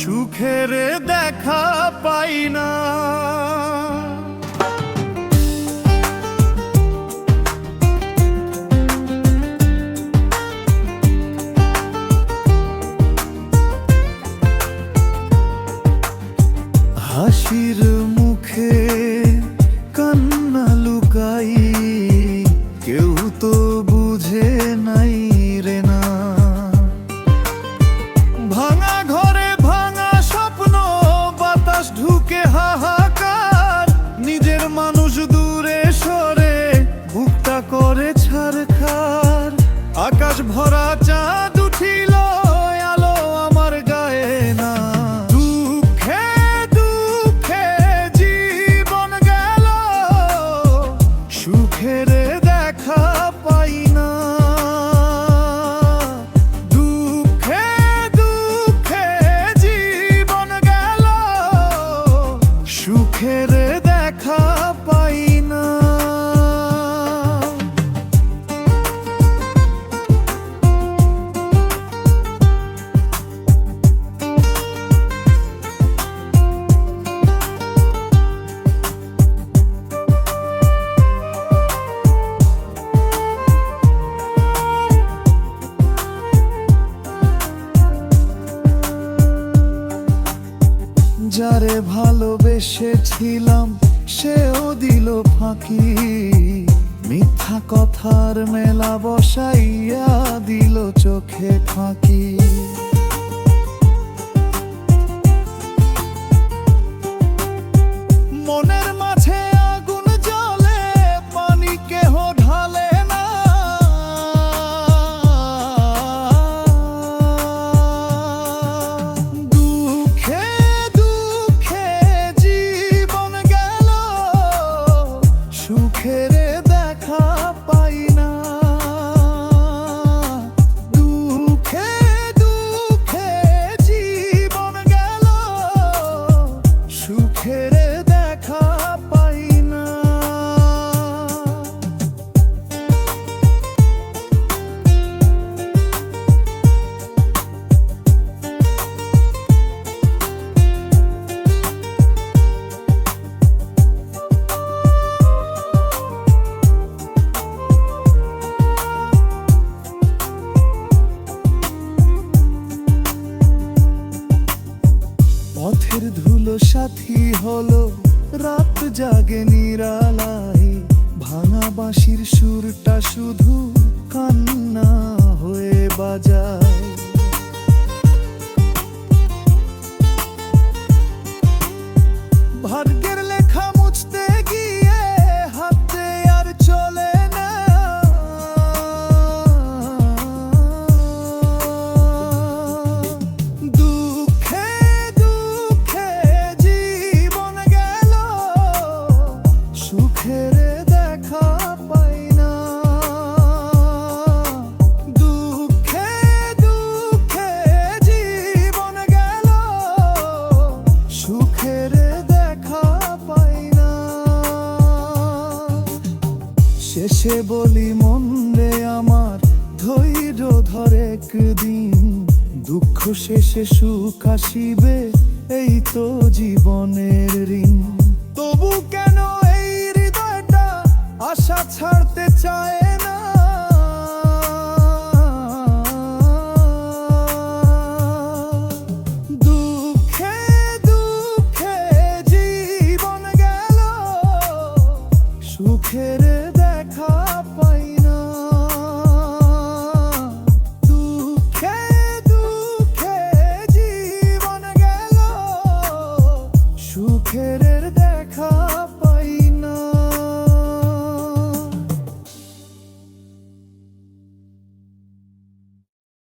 সুখের দেখা পাই না। হাসির মুখে কান্না লুকাই, কেউ তো বুঝে নাই রে না। ভাঙা ঘরে ভাঙা স্বপ্ন, বাতাস ঢুকে হাহাকার, নিজের মানুষ দূরে সরে বুকটা করে ছারখার। আকাশ ভরা চাঁদ উঠিল, আলো আমার গায়ে না। দুঃখে দুঃখে জীবন গেল, সুখের দেখা পাই না। দুঃখে দুঃখে জীবন গেল, সুখের দেখা পাই না। যারে ভালোবেসেছিলাম সেও দিল ফাঁকি, মিথ্যা কথার মেলা বসাইয়া দিল চোখে ফাঁকি। মনের মাঝে আগুন জ্বলে, পানি কেহ ঢালে না। দুঃখে দুঃখে জীবন গেল, সুখের দেখা পাই না। দুঃখে দুঃখে জীবন গেল, সুখের দেখা পাই না। পথের ধুলো সাথী হলো, রাত জাগে নিরালাই। ভাঙা বাঁশির সুরটা শুধু কান্না হয়ে বাজায়। ভাগ্যের লেখা মুছতে গিয়ে হাতে আর চলে না। দুঃখে দুঃখে জীবন গেল, সুখের দেখা পাই না। দুঃখে দুঃখে জীবন গেল, সুখের দেখা পাই না। শেষে বলি মন রে আমার, ধৈর্য ধরে একদিন। দুঃখ শেষে সুখ আসিবে, এই তো জীবনের ঋণ। তবু কেন এই হৃদয়টা আশা ছাড়তে চায় না। দুঃখে দুঃখে জীবন গেল, সুখের দেখা পাই না। দুঃখে দুঃখে জীবন গেল, সুখের